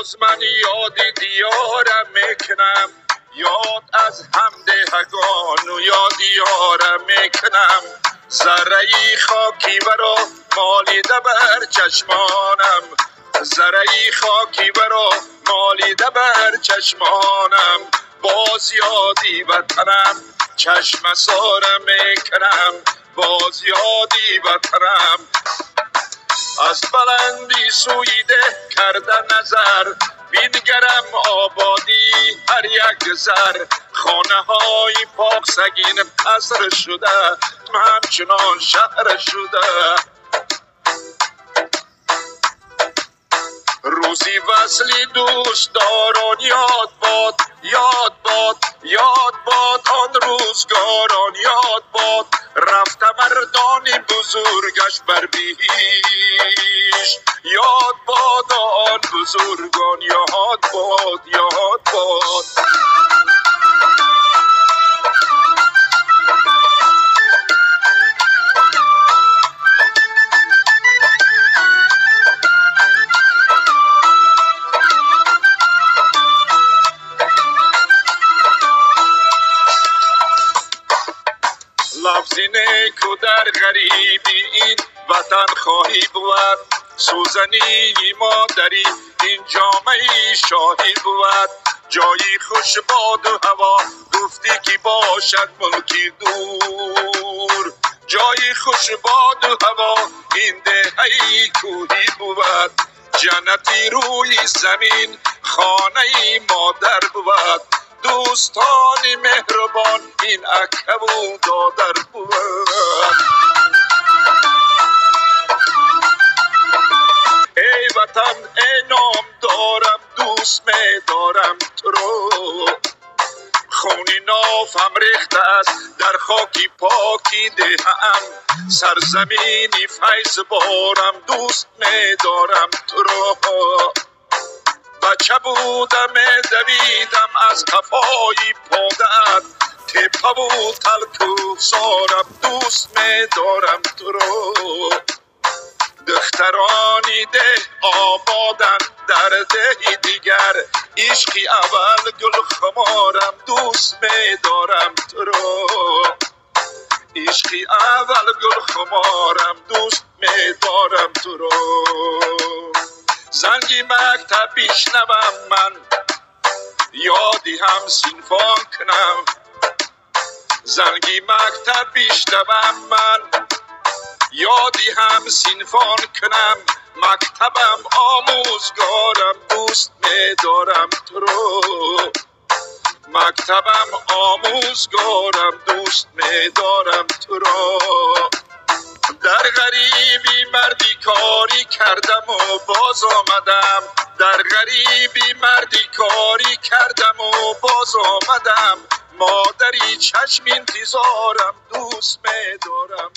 باز من یادی دیارم میکنم، یاد از همدهگان و یاد یارم میکنم. ذره خاکی برا مالیده بر چشمانم، ذره خاکی برا مالیده بر چشمانم. باز یادی وطنم چشم سارم میکنم، باز یادی وطنم. از بلندی سوی ده کرده نظر، بینگرم آبادی هر یک زر. خانه های پاک سگین قصر شده، همچنان شهر شده. روزی وصلی دوست داران یاد باد، یاد باد، یاد باد آن روزگاران یاد باد. رفته مردان بزرگش بر بیش، یاد باد آن بزرگان یاد باد، یاد باد. لفظی نیکو در غریبی این وطن خواهی بود، سوزنی مادری این جامعه شاهی بود. جایی خوش باد و هوا گفتی که باشد ملکی دور، جایی خوش باد و هوا این دهی کوهی بود. جنتی روی زمین خانه مادر بود، دوستان مهربان این اکه و دادر بود. ای وطن ای نام دارم دوست می دارم تو رو، خونی نافم ریخته است در خاکی پاکی دهم. سرزمینی فیض بارم دوست می دارم تو رو. بچه بودم دویدم از قفای پادر، تپه و تلک و سارم دوست می دارم تو رو. دخترانی ده آبادن در ده دیگر، عشقی اول گل خمارم دوست می دارم تو رو. عشقی اول گل خمارم دوست می دارم تو رو. زنگی مکتب بشنوم من، یادی هم سینفان کنم. زنگی مکتب بشنوم من، یادی هم سینفان کنم. مکتبم آموزگارم دوست می دارم تو رو. مکتبم آموزگارم دوست می دارم تو رو. در غریبی مردی کاری کردم و باز آمدم، در غریبی مردی کاری کردم و باز آمدم. مادری چشم انتظارم دوست می دارم.